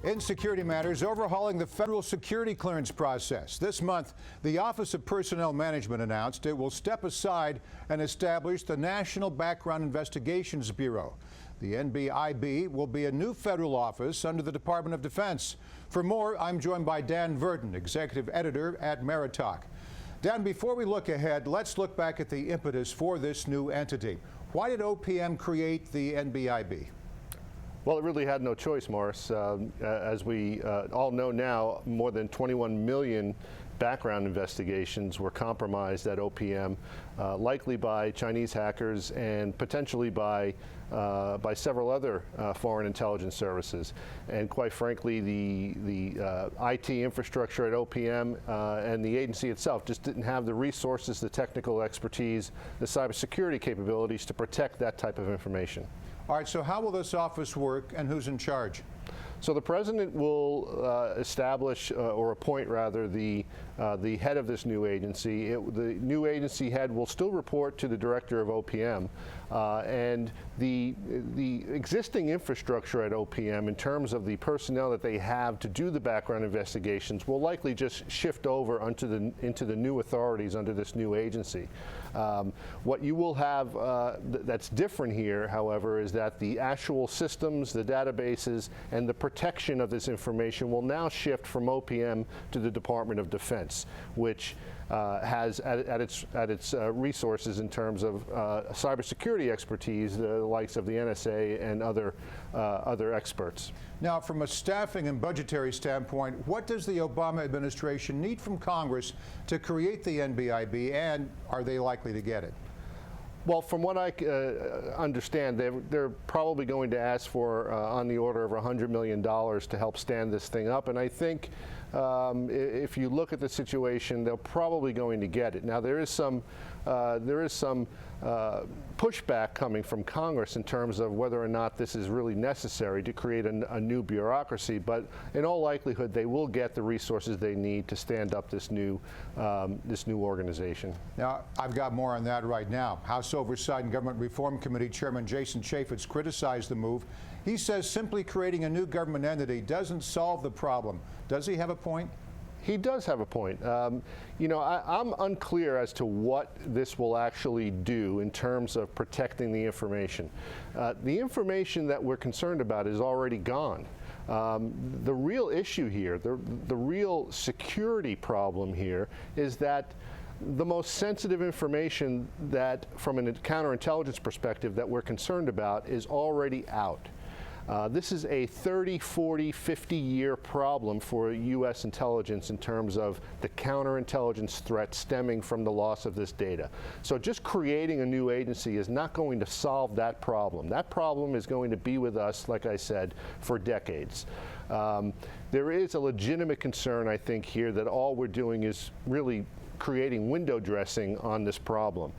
In security matters, overhauling the federal security clearance process. This month, the Office of Personnel Management announced it will step aside and establish the National Background Investigations Bureau. The NBIB will be a new federal office under the Department of Defense. For more, I'm joined by Dan Verton, executive editor at MeriTalk. Dan, before we look ahead, let's look back at the impetus for this new entity. Why did OPM create the NBIB? Well, it really had no choice, Morris. As we all know now, more than 21 million background investigations were compromised at OPM, likely by Chinese hackers and potentially by several other foreign intelligence services. And quite frankly, the IT infrastructure at OPM and the agency itself just didn't have the resources, the technical expertise, the cybersecurity capabilities to protect that type of information. All right, so how will this office work and who's in charge? So the president will establish or appoint rather the head of this new agency. The new agency head will still report to the director of OPM, and the existing infrastructure at OPM in terms of the personnel that they have to do the background investigations will likely just shift over into the new authorities under this new agency. What you will have that's different here, however, is that the actual systems, the databases, and the protection of this information will now shift from OPM to the Department of Defense, which has at its resources in terms of cybersecurity expertise, the likes of the NSA and other experts. Now, from a staffing and budgetary standpoint, what does the Obama administration need from Congress to create the NBIB, and are they likely to get it? Well, from what I understand, they're probably going to ask for on the order of $100 million to help stand this thing up, and I think if you look at the situation, they're probably going to get it. Now, there is some pushback coming from Congress in terms of whether or not this is really necessary to create a new bureaucracy, but in all likelihood, they will get the resources they need to stand up this new organization. Now, I've got more on that right now. House Oversight and Government Reform Committee Chairman Jason Chaffetz criticized the move. He says simply creating a new government entity doesn't solve the problem. Does he have a point? He does have a point. You know, I'm unclear as to what this will actually do in terms of protecting the information. The information that we're concerned about is already gone. The real issue here, the real security problem here is that the most sensitive information that, from a counterintelligence perspective, that we're concerned about is already out. This is a 30, 40, 50-year problem for U.S. intelligence in terms of the counterintelligence threat stemming from the loss of this data. So just creating a new agency is not going to solve that problem. That problem is going to be with us, like I said, for decades. There is a legitimate concern, I think, here that all we're doing is really creating window dressing on this problem.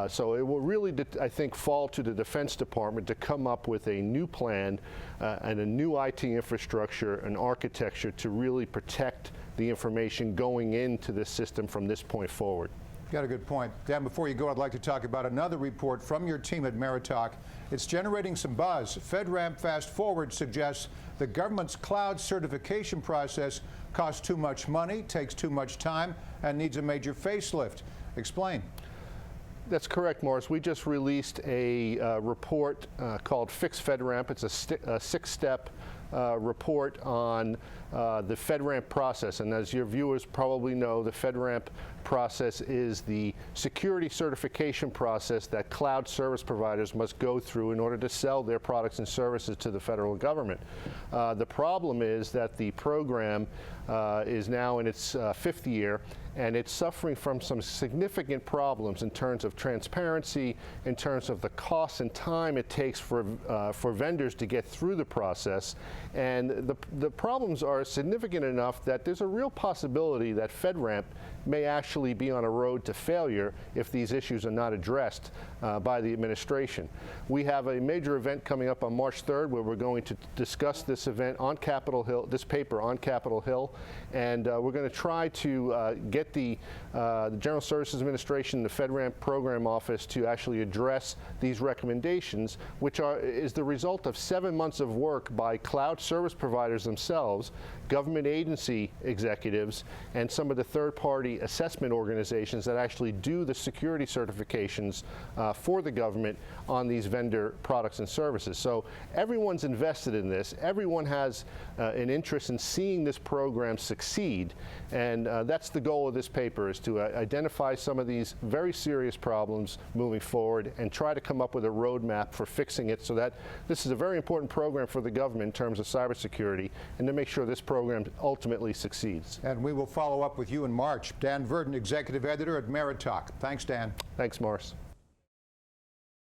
So it will really, I think, fall to the Defense Department to come up with a new plan and a new IT infrastructure and architecture to really protect the information going into this system from this point forward. Got a good point. Dan, before you go, I'd like to talk about another report from your team at MeriTalk. It's generating some buzz. FedRAMP Fast Forward suggests the government's cloud certification process costs too much money, takes too much time, and needs a major facelift. Explain. That's correct, Morris. We just released a report called Fix FedRAMP. It's a six-step report on the FedRAMP process. And as your viewers probably know, the FedRAMP process is the security certification process that cloud service providers must go through in order to sell their products and services to the federal government. The problem is that the program is now in its fifth year, and it's suffering from some significant problems in terms of transparency, in terms of the cost and time it takes for vendors to get through the process. And the problems are significant enough that there's a real possibility that FedRAMP may actually be on a road to failure if these issues are not addressed by the administration. We have a major event coming up on March 3rd where we're going to discuss this event on Capitol Hill, this paper on Capitol Hill, and we're going to try to get get the General Services Administration, the FedRAMP Program Office to actually address these recommendations, which is the result of 7 months of work by cloud service providers themselves, government agency executives, and some of the third-party assessment organizations that actually do the security certifications for the government on these vendor products and services. So everyone's invested in this. Everyone has an interest in seeing this program succeed, and that's the goal of this paper, is to identify some of these very serious problems moving forward and try to come up with a roadmap for fixing it, so that this is a very important program for the government in terms of cybersecurity, and to make sure this program ultimately succeeds. And we will follow up with you in March. Dan Verton, Executive Editor at MeriTalk. Thanks, Dan. Thanks, Morris.